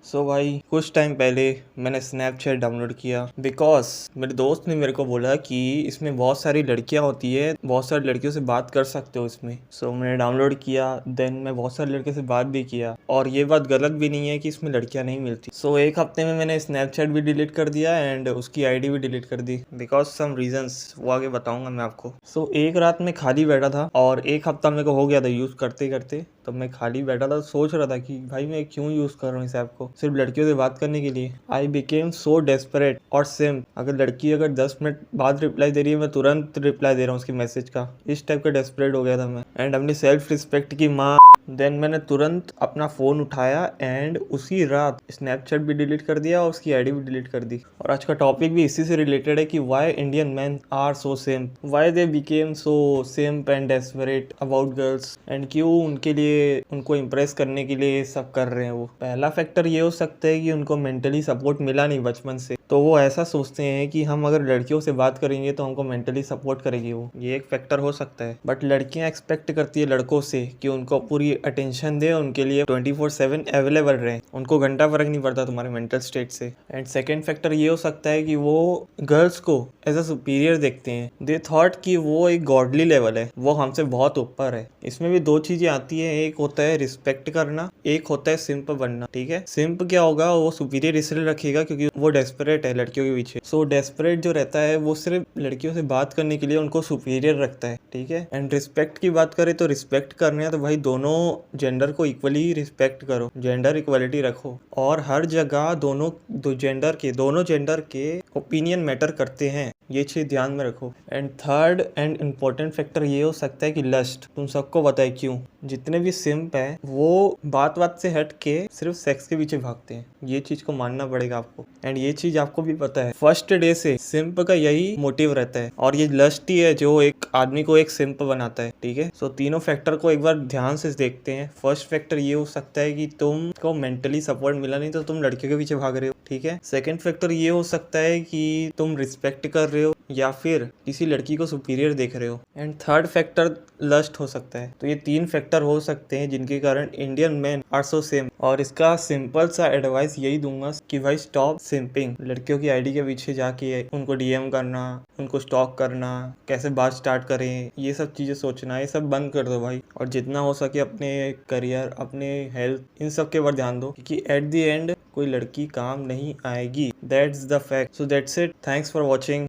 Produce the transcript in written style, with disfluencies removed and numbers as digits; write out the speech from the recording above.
भाई कुछ टाइम पहले मैंने स्नैपचैट डाउनलोड किया बिकॉज मेरे दोस्त ने मेरे को बोला कि इसमें बहुत सारी लड़कियां होती है, बहुत सारी लड़कियों से बात कर सकते हो इसमें। मैंने डाउनलोड किया, देन मैं बहुत सारे लड़के से बात भी किया और ये बात गलत भी नहीं है कि इसमें लड़कियां नहीं मिलती। एक हफ्ते में मैंने स्नैपचैट भी डिलीट कर दिया एंड उसकी आईडी भी डिलीट कर दी बिकॉज सम रीजंस, वो आगे बताऊंगा मैं आपको। एक रात में खाली बैठा था और एक हफ्ता मेरे को हो गया था यूज करते करते। तब मैं खाली बैठा था, सोच रहा था कि भाई मैं क्यों यूज कर रहा हूँ इस ऐप को सिर्फ लड़कियों से बात करने के लिए। आई बिकेम सो डेस्परेट और सिम, अगर लड़की 10 मिनट बाद रिप्लाई दे रही है मैं तुरंत रिप्लाई दे रहा हूँ उसके मैसेज का। इस टाइप का डेस्परेट हो गया था मैं एंड अपनी सेल्फ रिस्पेक्ट की माँ। देन मैंने तुरंत अपना फ़ोन उठाया एंड उसी रात स्नैपचैट भी डिलीट कर दिया और उसकी आईडी भी डिलीट कर दी। और आज का टॉपिक भी इसी से रिलेटेड है कि why Indian man are so simp, why they became so simp and desperate about girls, and क्यों उनके लिए, उनको इम्प्रेस करने के लिए सब कर रहे हैं। वो पहला फैक्टर ये हो सकता है कि उनको मेंटली सपोर्ट मिला नहीं बचपन से, तो वो ऐसा सोचते हैं कि हम अगर लड़कियों से बात करेंगे तो हमको मेंटली सपोर्ट करेगी वो। ये एक फैक्टर हो सकता है। बट लड़कियां एक्सपेक्ट करती है लड़कों से कि उनको पूरी अटेंशन दे, उनके लिए 24/7 अवेलेबल रहे, उनको घंटा फर्क नहीं पड़ता तुम्हारे मेंटल स्टेट से। एंड सेकेंड फैक्टर ये हो सकता है कि वो गर्ल्स को एज अ सुपीरियर देखते हैं। दे थॉट कि वो एक गॉडली लेवल है, वो हमसे बहुत ऊपर है। इसमें भी दो चीजें आती है, एक होता है रिस्पेक्ट करना, एक होता है सिंप बनना। ठीक है, सिंप क्या होगा, वो सुपीरियर इसलिए रखेगा क्योंकि वो डेस्परेट है लड़कियों के पीछे। डेस्परेट जो रहता है वो सिर्फ लड़कियों से बात करने के लिए उनको सुपीरियर रखता है। ठीक है, एंड रिस्पेक्ट की बात करें तो रिस्पेक्ट करने है तो भाई दोनों जेंडर को इक्वली रिस्पेक्ट करो, जेंडर इक्वलिटी रखो। और हर जगह दोनों जेंडर के ओपिनियन मैटर करते हैं, ये चीज ध्यान में रखो। And third and important factor ये हो सकता है कि लस्ट। तुम सबको पता है क्यों जितने भी सिम्प है वो बात बात से हट के सिर्फ सेक्स के पीछे भागते हैं। ये चीज को मानना पड़ेगा आपको, एंड ये चीज आपको भी पता है। फर्स्ट डे से सिम्प का यही मोटिव रहता है और ये लस्ट ही है जो एक आदमी को एक सिम्प बनाता है। ठीक है, तीनों फैक्टर को एक बार ध्यान से देखते हैं। फर्स्ट फैक्टर ये हो सकता है कि तुमको मेंटली सपोर्ट मिला नहीं तो तुम लड़कियों के पीछे भाग रहे हो। ठीक है, सेकंड फैक्टर ये हो सकता है कि तुम रिस्पेक्ट कर रहे हो या फिर किसी लड़की को सुपीरियर देख रहे हो। एंड थर्ड फैक्टर लस्ट हो सकता है। तो ये 3 फैक्टर हो सकते हैं जिनके कारण Indian man are so simp. और इसका सिंपल सा एडवाइस यही दूंगा कि भाई स्टॉप सिंपिंग। लड़कियों की आईडी के पीछे जाके उनको डीएम करना, उनको स्टॉक करना, कैसे बात स्टार्ट करें, ये सब चीजें सोचना, ये सब बंद कर दो भाई। और जितना हो सके अपने करियर, अपने हेल्थ, इन सब के ऊपर ध्यान दो क्योंकि एट द एंड कोई लड़की काम नहीं आएगी। That's the fact. So that's it, thanks for watching.